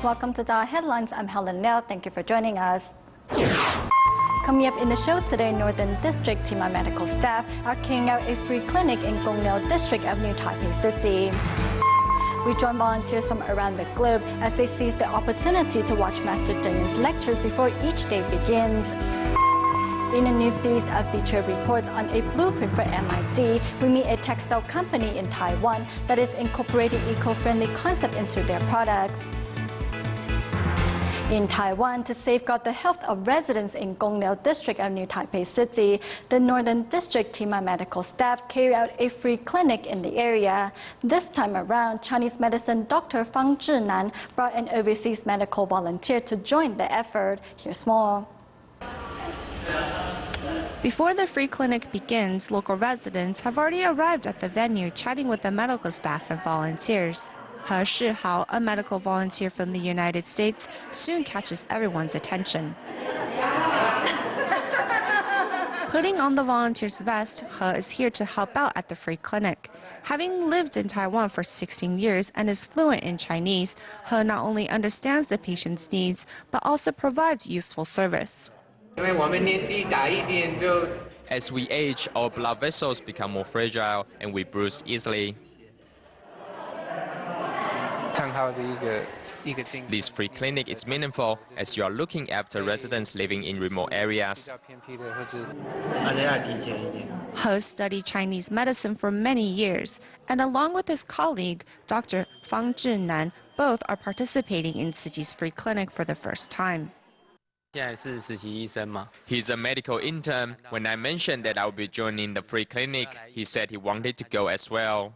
Welcome to DaAi Headlines. I'm Helen Liao. Thank you for joining us. Coming up in the show today, Northern District Team medical staff are carrying out a free clinic in Gongneo District of New Taipei City. We join volunteers from around the globe as they seize the opportunity to watch Master Zheng Yin's lectures before each day begins. In a new series of featured reports on a blueprint for MIT, we meet a textile company in Taiwan that is incorporating eco-friendly concept into their products. In Taiwan, to safeguard the health of residents in Gongneo District of New Taipei City, the Northern District Team of medical staff carry out a free clinic in the area. This time around, Chinese medicine Dr. Fang Zhinan brought an overseas medical volunteer to join the effort. Here's more. Before the free clinic begins, local residents have already arrived at the venue chatting with the medical staff and volunteers. He Shihao, a medical volunteer from the United States, soon catches everyone's attention. Putting on the volunteer's vest, He is here to help out at the free clinic. Having lived in Taiwan for 16 years and is fluent in Chinese, He not only understands the patient's needs, but also provides useful service. As we age, our blood vessels become more fragile and we bruise easily. This free clinic is meaningful as you are looking after residents living in remote areas. He studied Chinese medicine for many years, and along with his colleague, Dr. Fang Zhinan, both are participating in Tzu Ji's free clinic for the first time. He's a medical intern. When I mentioned that I would be joining the free clinic, he said he wanted to go as well.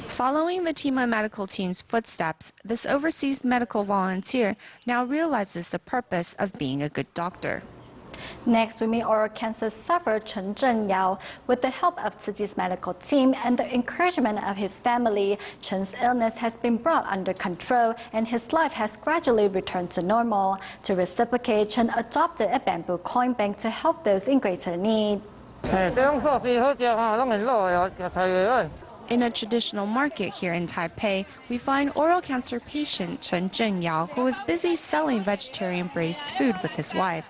Following the Tima medical team's footsteps, this overseas medical volunteer now realizes the purpose of being a good doctor. Next, we meet oral cancer sufferer Chen Zhenyao. With the help of Tzu Ji's medical team and the encouragement of his family, Chen's illness has been brought under control and his life has gradually returned to normal. To reciprocate, Chen adopted a bamboo coin bank to help those in greater need. In a traditional market here in Taipei, we find oral cancer patient Chen Zhenyao, who is busy selling vegetarian braised food with his wife.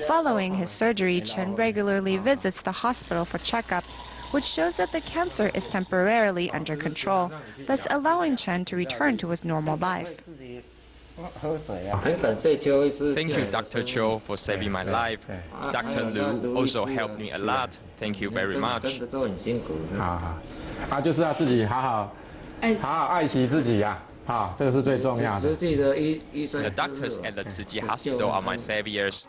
Following his surgery, Chen regularly visits the hospital for checkups, which shows that the cancer is temporarily under control, thus allowing Chen to return to his normal life. Thank you, Dr. Cho, for saving my life. Dr. Lu also helped me a lot. Thank you very much. The doctors at the Tzu Ji Hospital are my saviors.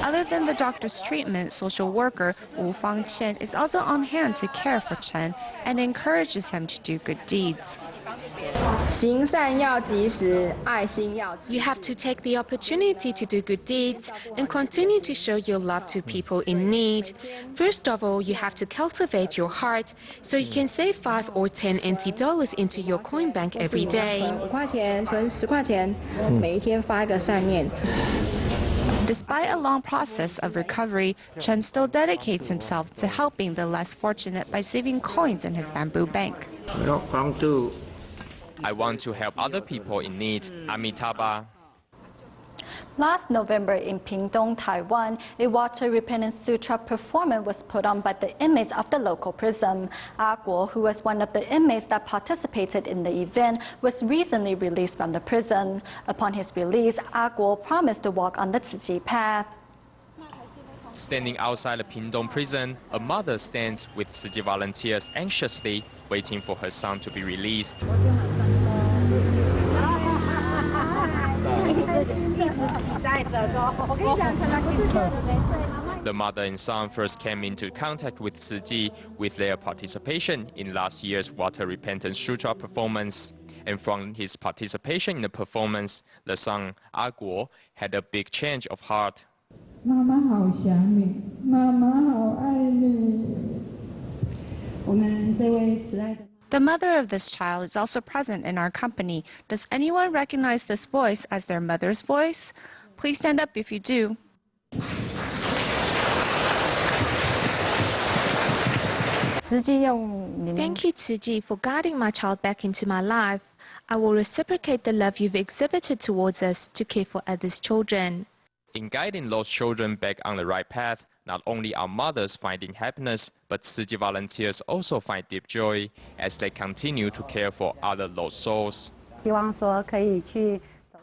Other than the doctor's treatment, social worker Wu Fangqian is also on hand to care for Chen and encourages him to do good deeds. You have to take the opportunity to do good deeds and continue to show your love to people in need. First of all, you have to cultivate your heart so you can save 5 or 10 NT dollars into your coin bank every day. Despite a long process of recovery, Chen still dedicates himself to helping the less fortunate by saving coins in his bamboo bank. I want to help other people in need. Amitabha. Last November in Pingdong, Taiwan, a water repellent sutra performance was put on by the inmates of the local prison. Guo, who was one of the inmates that participated in the event, was recently released from the prison. Upon his release, Guo promised to walk on the Tzu Ji path. Standing outside the Pingdong prison, a mother stands with Tzu Ji volunteers anxiously waiting for her son to be released. The mother and son first came into contact with Tzu Ji with their participation in last year's Water Repentance Sutra performance. And from his participation in the performance, the son, Guo, had a big change of heart. The mother of this child is also present in our company. Does anyone recognize this voice as their mother's voice? Please stand up if you do. Thank you, Tzu Ji, for guiding my child back into my life. I will reciprocate the love you've exhibited towards us to care for others' children. In guiding lost children back on the right path, not only are mothers finding happiness, but Tzu Ji volunteers also find deep joy as they continue to care for other lost souls.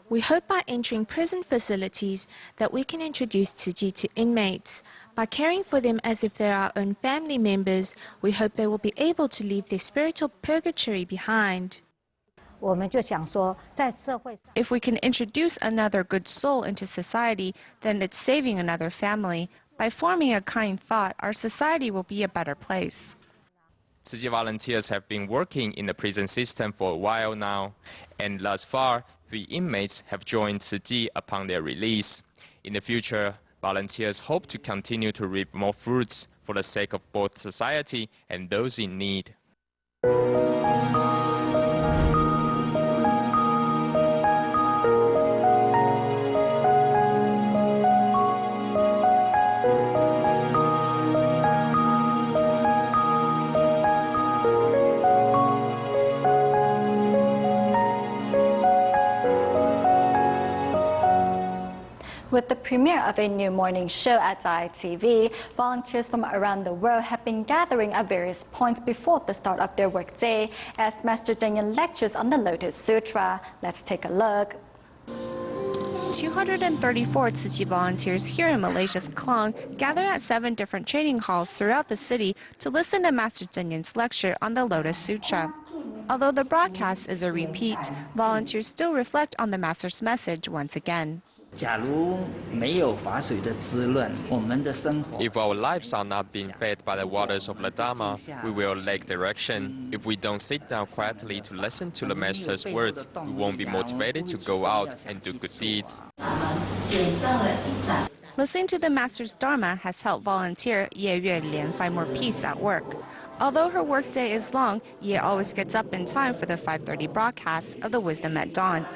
We hope by entering prison facilities that we can introduce Tzu Ji to inmates. By caring for them as if they're our own family members, we hope they will be able to leave their spiritual purgatory behind. If we can introduce another good soul into society, then it's saving another family. By forming a kind thought, our society will be a better place. Tzu Ji volunteers have been working in the prison system for a while now, and thus far, 3 inmates have joined Tzu Ji upon their release. In the future, volunteers hope to continue to reap more fruits for the sake of both society and those in need. With the premiere of a new morning show at DaAi TV, volunteers from around the world have been gathering at various points before the start of their workday as Master Deng lectures on the Lotus Sutra. Let's take a look. 234 Tzu Ji volunteers here in Malaysia's Klang gather at 7 different training halls throughout the city to listen to Master Deng lecture on the Lotus Sutra. Although the broadcast is a repeat, volunteers still reflect on the Master's message once again. If our lives are not being fed by the waters of the Dharma, we will lack direction. If we don't sit down quietly to listen to the Master's words, we won't be motivated to go out and do good deeds. Listening to the Master's Dharma has helped volunteer Ye Yuelian find more peace at work. Although her workday is long, Ye always gets up in time for the 5:30 broadcast of the Wisdom at Dawn.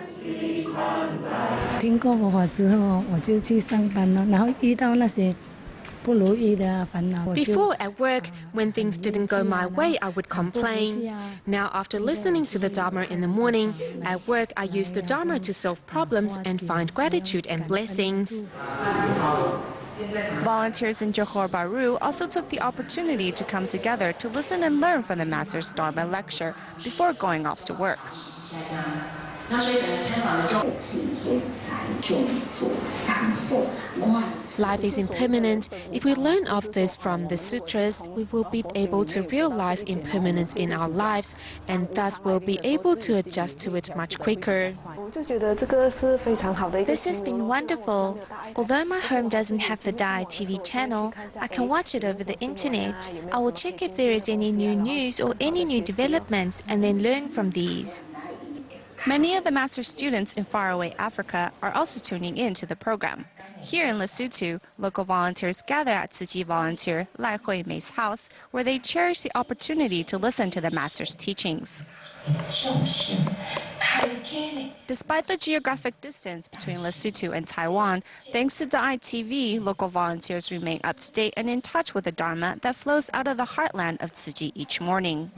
Before at work, when things didn't go my way, I would complain. Now, after listening to the Dharma in the morning, at work I use the Dharma to solve problems and find gratitude and blessings. Volunteers in Johor Bahru also took the opportunity to come together to listen and learn from the Master's Dharma lecture before going off to work. Life is impermanent. If we learn of this from the sutras, we will be able to realize impermanence in our lives and thus will be able to adjust to it much quicker. This has been wonderful. Although my home doesn't have the DaAi TV channel, I can watch it over the internet. I will check if there is any new news or any new developments and then learn from these. Many of the Master's students in faraway Africa are also tuning in to the program. Here in Lesotho, local volunteers gather at Tzu Ji volunteer Lai Hui Mei's house, where they cherish the opportunity to listen to the Master's teachings. Despite the geographic distance between Lesotho and Taiwan, thanks to DaAi TV, local volunteers remain up to date and in touch with the Dharma that flows out of the heartland of Tzu Ji each morning.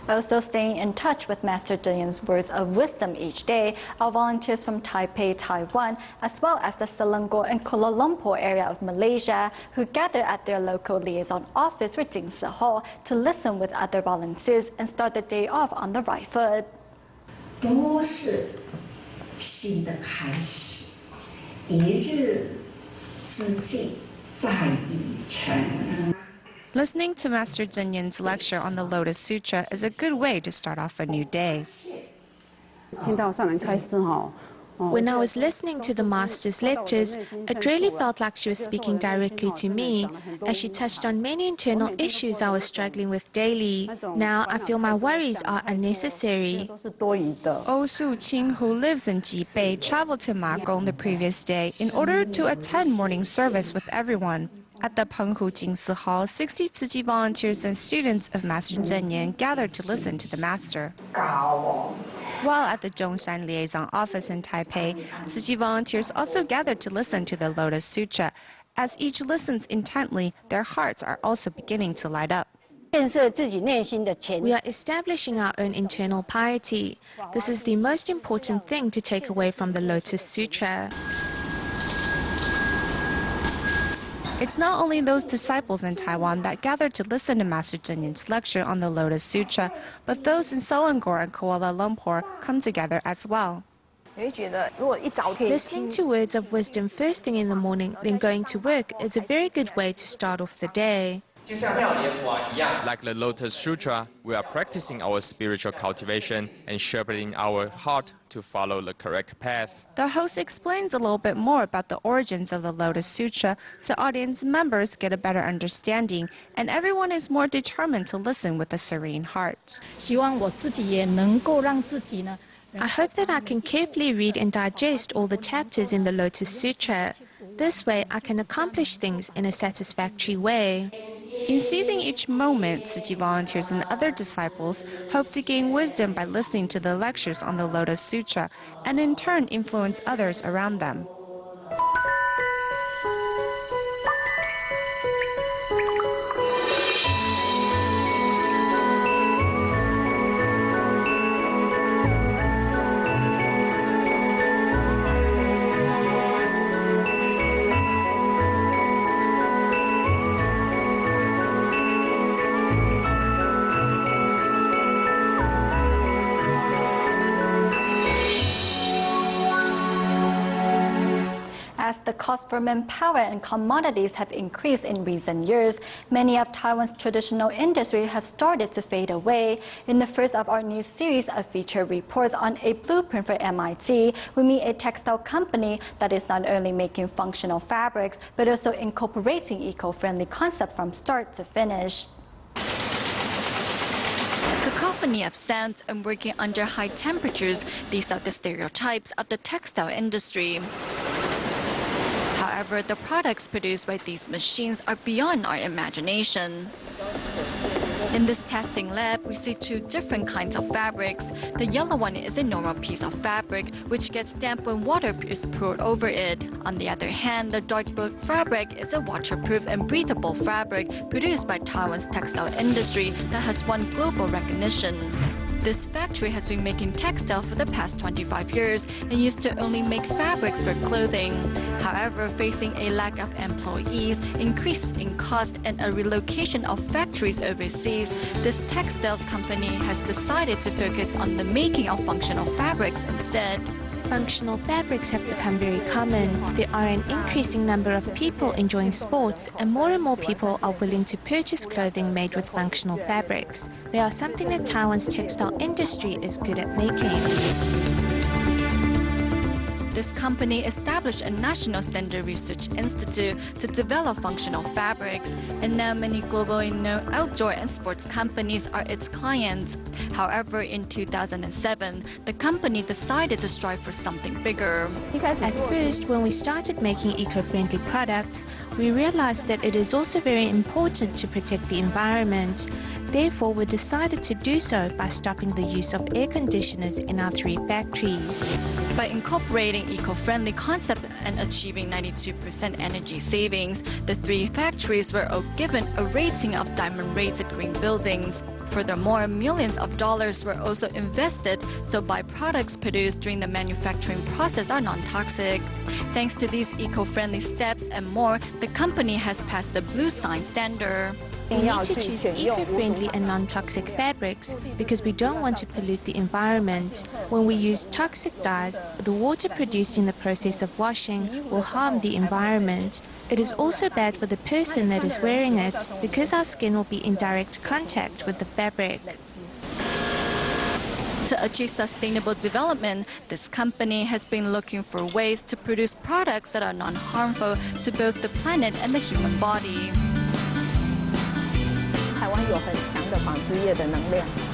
Also staying in touch with Master Deng's words of wisdom each day are volunteers from Taipei, Taiwan, as well as the Selangor and Kuala Lumpur area of Malaysia, who gather at their local liaison office for Jingsi Hall to listen with other volunteers and start the day off on the right foot. Listening to Master Deng's lecture on the Lotus Sutra is a good way to start off a new day. When I was listening to the Master's lectures, it really felt like she was speaking directly to me, as she touched on many internal issues I was struggling with daily. Now I feel my worries are unnecessary. Oh Su-Qing, who lives in Jibei, traveled to Ma Gong the previous day in order to attend morning service with everyone. At the Penghu Jingsi Hall, 60 Tzu Ji volunteers and students of Master Deng gathered to listen to the Master. While at the Zhongshan Liaison Office in Taipei, Tzu Ji volunteers also gathered to listen to the Lotus Sutra. As each listens intently, their hearts are also beginning to light up. We are establishing our own internal piety. This is the most important thing to take away from the Lotus Sutra. It's not only those disciples in Taiwan that gathered to listen to Master Zhenyan's lecture on the Lotus Sutra, but those in Selangor and Kuala Lumpur come together as well. Listening to words of wisdom first thing in the morning, then going to work is a very good way to start off the day. Like the Lotus Sutra, we are practicing our spiritual cultivation and sharpening our heart to follow the correct path. The host explains a little bit more about the origins of the Lotus Sutra so audience members get a better understanding and everyone is more determined to listen with a serene heart. I hope that I can carefully read and digest all the chapters in the Lotus Sutra. This way, I can accomplish things in a satisfactory way. In seizing each moment, Tzu Chi volunteers and other disciples hope to gain wisdom by listening to the lectures on the Lotus Sutra and in turn influence others around them. As the cost for manpower and commodities have increased in recent years, many of Taiwan's traditional industries have started to fade away. In the first of our new series of featured reports on a blueprint for MIT, we meet a textile company that is not only making functional fabrics, but also incorporating eco-friendly concepts from start to finish. Cacophony of sounds and working under high temperatures, these are the stereotypes of the textile industry. However, the products produced by these machines are beyond our imagination. In this testing lab, we see two different kinds of fabrics. The yellow one is a normal piece of fabric, which gets damp when water is poured over it. On the other hand, the dark blue fabric is a waterproof and breathable fabric produced by Taiwan's textile industry that has won global recognition. This factory has been making textile for the past 25 years and used to only make fabrics for clothing. However, facing a lack of employees, increase in cost, and a relocation of factories overseas, this textiles company has decided to focus on the making of functional fabrics instead. Functional fabrics have become very common. There are an increasing number of people enjoying sports, and more people are willing to purchase clothing made with functional fabrics. They are something that Taiwan's textile industry is good at making. This company established a National Standard Research Institute to develop functional fabrics, and now many globally known outdoor and sports companies are its clients. However, in 2007, the company decided to strive for something bigger. At first, when we started making eco-friendly products, we realized that it is also very important to protect the environment. Therefore, we decided to do so by stopping the use of air conditioners in our 3 factories. By incorporating eco-friendly concept and achieving 92% energy savings, the 3 factories were all given a rating of diamond-rated green buildings. Furthermore, millions of dollars were also invested, so byproducts produced during the manufacturing process are non-toxic. Thanks to these eco-friendly steps and more, the company has passed the Blue Sign standard. We need to choose eco-friendly and non-toxic fabrics because we don't want to pollute the environment. When we use toxic dyes, the water produced in the process of washing will harm the environment. It is also bad for the person that is wearing it because our skin will be in direct contact with the fabric. To achieve sustainable development, this company has been looking for ways to produce products that are non-harmful to both the planet and the human body.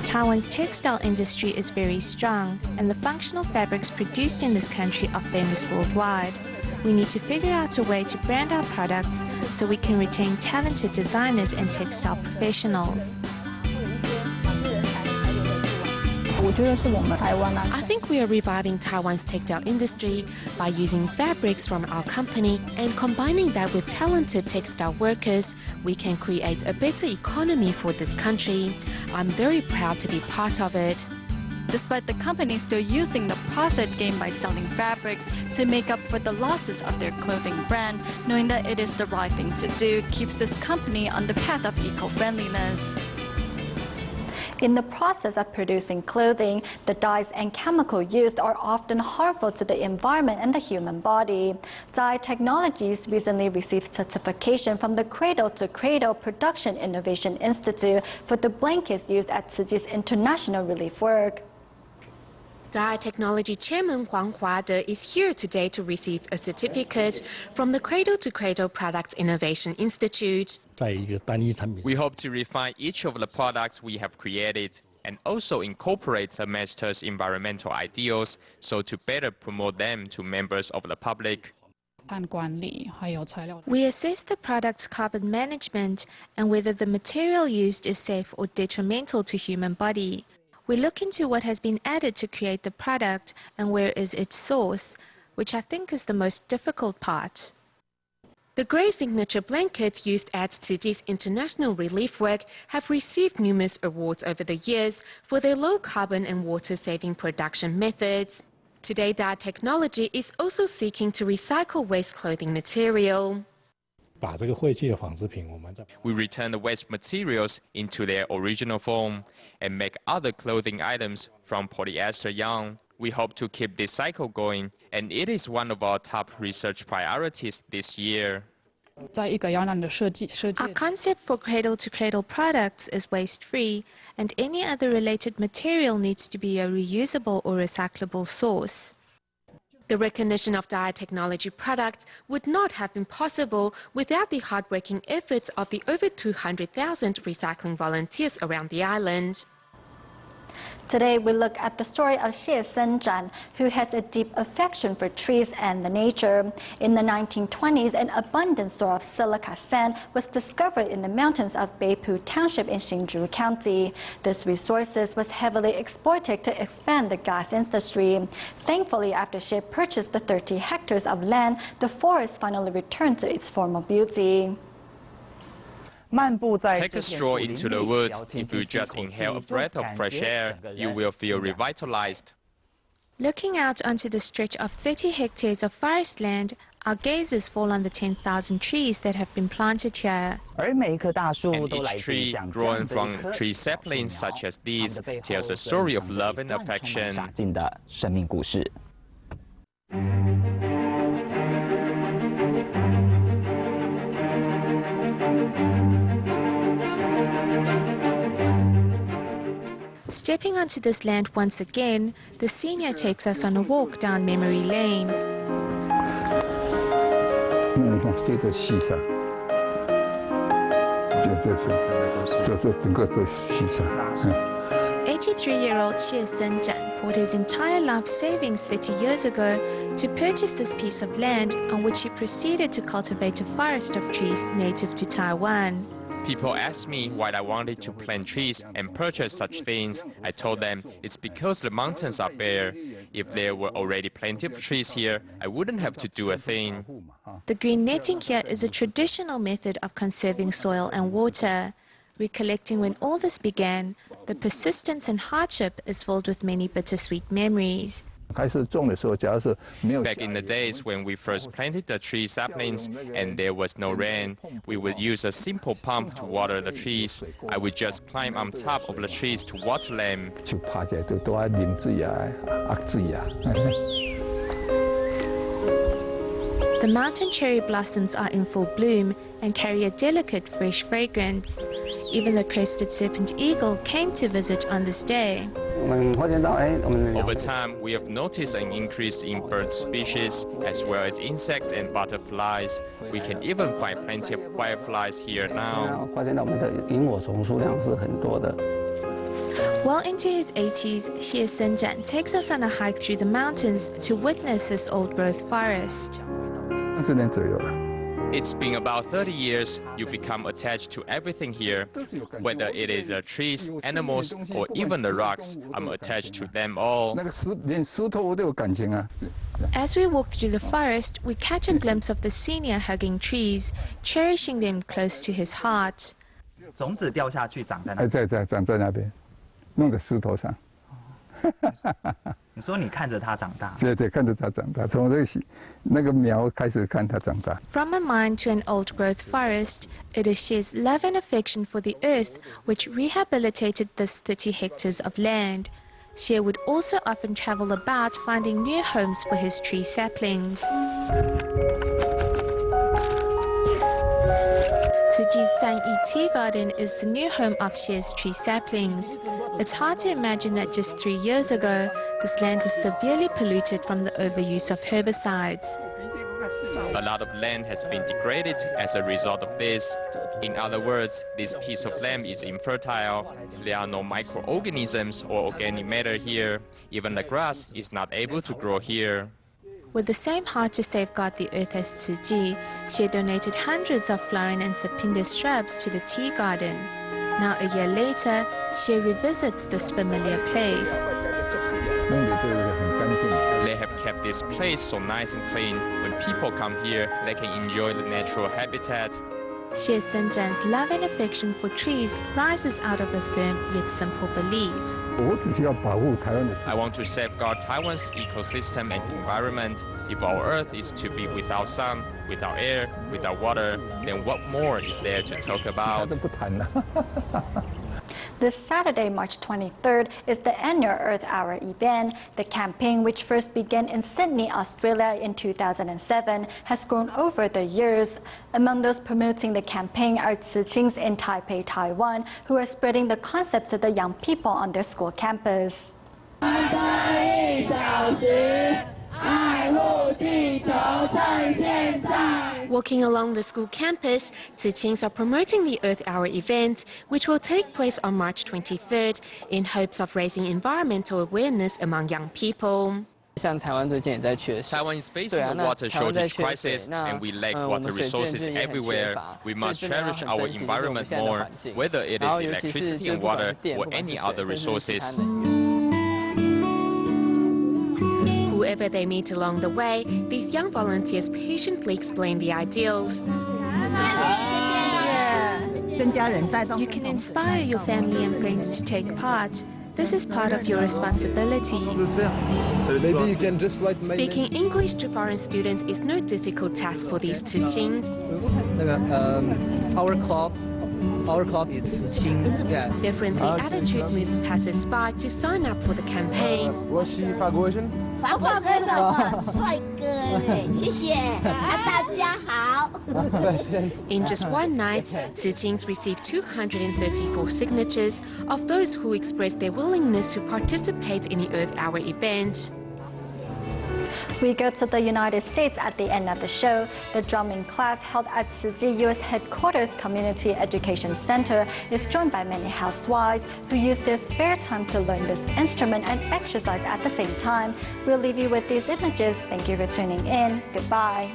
Taiwan's textile industry is very strong, and the functional fabrics produced in this country are famous worldwide. We need to figure out a way to brand our products so we can retain talented designers and textile professionals. I think we are reviving Taiwan's textile industry by using fabrics from our company and combining that with talented textile workers. We can create a better economy for this country. I'm very proud to be part of it. Despite the company still using the profit gained by selling fabrics to make up for the losses of their clothing brand, knowing that it is the right thing to do keeps this company on the path of eco-friendliness. In the process of producing clothing, the dyes and chemicals used are often harmful to the environment and the human body. DaAi Technologies recently received certification from the Cradle to Cradle Production Innovation Institute for the blankets used at Tzu Chi's international relief work. DaAi Technology Chairman Huang Huade is here today to receive a certificate from the Cradle to Cradle Products Innovation Institute. We hope to refine each of the products we have created and also incorporate the master's environmental ideals so to better promote them to members of the public. We assess the product's carbon management and whether the material used is safe or detrimental to human body. We look into what has been added to create the product and where is its source, which I think is the most difficult part. The grey signature blankets used at Tzu Chi's international relief work have received numerous awards over the years for their low carbon and water-saving production methods. Today, DaAi Technology is also seeking to recycle waste clothing material. We return the waste materials into their original form and make other clothing items from polyester yarn. We hope to keep this cycle going, and it is one of our top research priorities this year. Our concept for cradle-to-cradle products is waste-free, and any other related material needs to be a reusable or recyclable source. The recognition of DaAi Technology products would not have been possible without the hard-working efforts of the over 200,000 recycling volunteers around the island. Today, we look at the story of Xie Senzhan, who has a deep affection for trees and the nature. In the 1920s, an abundant source of silica sand was discovered in the mountains of Beipu Township in Hsinchu County. This resources was heavily exploited to expand the glass industry. Thankfully, after Xie purchased the 30 hectares of land, the forest finally returned to its former beauty. Take a stroll into the woods. If you just inhale a breath of fresh air, you will feel revitalized. Looking out onto the stretch of 30 hectares of forest land, our gazes fall on the 10,000 trees that have been planted here. And each tree, grown from tree saplings such as these, tells a story of love and affection. Stepping onto this land once again, the senior takes us on a walk down memory lane. 83-year-old Xie Senzhan poured his entire life savings 30 years ago to purchase this piece of land on which he proceeded to cultivate a forest of trees native to Taiwan. People ask me why I wanted to plant trees and purchase such things. I told them it's because the mountains are bare. If there were already plenty of trees here, I wouldn't have to do a thing. The green netting here is a traditional method of conserving soil and water. Recollecting when all this began, the persistence and hardship is filled with many bittersweet memories. Back in the days when we first planted the tree saplings and there was no rain, we would use a simple pump to water the trees. I would just climb on top of the trees to water them. The mountain cherry blossoms are in full bloom and carry a delicate fresh fragrance. Even the crested serpent eagle came to visit on this day. Over time, we have noticed an increase in bird species, as well as insects and butterflies. We can even find plenty of fireflies here now. Well into his 80s, Xie Senzhan takes us on a hike through the mountains to witness this old-growth forest. It's been about 30 years, you become attached to everything here. Whether it is the trees, animals, or even the rocks, I'm attached to them all. As we walk through the forest, we catch a glimpse of the senior hugging trees, cherishing them close to his heart. 种子掉下去长在那。长在那边，弄在石头上。你说你看着它长大？对，看着它长大，从那个苗开始看它长大。From a mine to an old-growth forest, it is Xie's love and affection for the earth which rehabilitated this 30 hectares of land. Xie would also often travel about finding new homes for his tree saplings. Tzuji's Sanyi Tea Garden is the new home of Xie's tree saplings. It's hard to imagine that just 3 years ago, this land was severely polluted from the overuse of herbicides. A lot of land has been degraded as a result of this. In other words, this piece of land is infertile. There are no microorganisms or organic matter here. Even the grass is not able to grow here. With the same heart to safeguard the earth as Tzuji, Xie donated hundreds of flowering and sapindus shrubs to the tea garden. Now a year later, Xie revisits this familiar place. They have kept this place so nice and clean. When people come here, they can enjoy the natural habitat. Xie Shenzhen's love and affection for trees rises out of a firm yet simple belief. I want to safeguard Taiwan's ecosystem and environment. If our Earth is to be without sun, without air, without water, then what more is there to talk about? This Saturday, March 23rd, is the annual Earth Hour event. The campaign, which first began in Sydney, Australia in 2007, has grown over the years. Among those promoting the campaign are Tzuqings in Taipei, Taiwan, who are spreading the concepts to the young people on their school campus. Walking along the school campus, Tzuqings are promoting the Earth Hour event, which will take place on March 23rd, in hopes of raising environmental awareness among young people. Taiwan is facing a water shortage crisis, and we lack water resources everywhere. We must cherish our environment more, whether it is electricity and water or any other resources. Whoever they meet along the way, these young volunteers patiently explain the ideals. You can inspire your family and friends to take part. This is part of your responsibilities. Maybe you can just write my Speaking English to foreign students is no difficult task for these Tzuqings. Our club is Tzuqing. Yeah. Their friendly attitude moves passers-by to sign up for the campaign. 我是法国人。法国哥的帅哥嘞，谢谢，大家好。In just one night, Tzuqings received 234 signatures of those who expressed their willingness to participate in the Earth Hour event. We go to the United States at the end of the show. The drumming class held at Tzuji U.S. Headquarters Community Education Center is joined by many housewives who use their spare time to learn this instrument and exercise at the same time. We'll leave you with these images. Thank you for tuning in. Goodbye.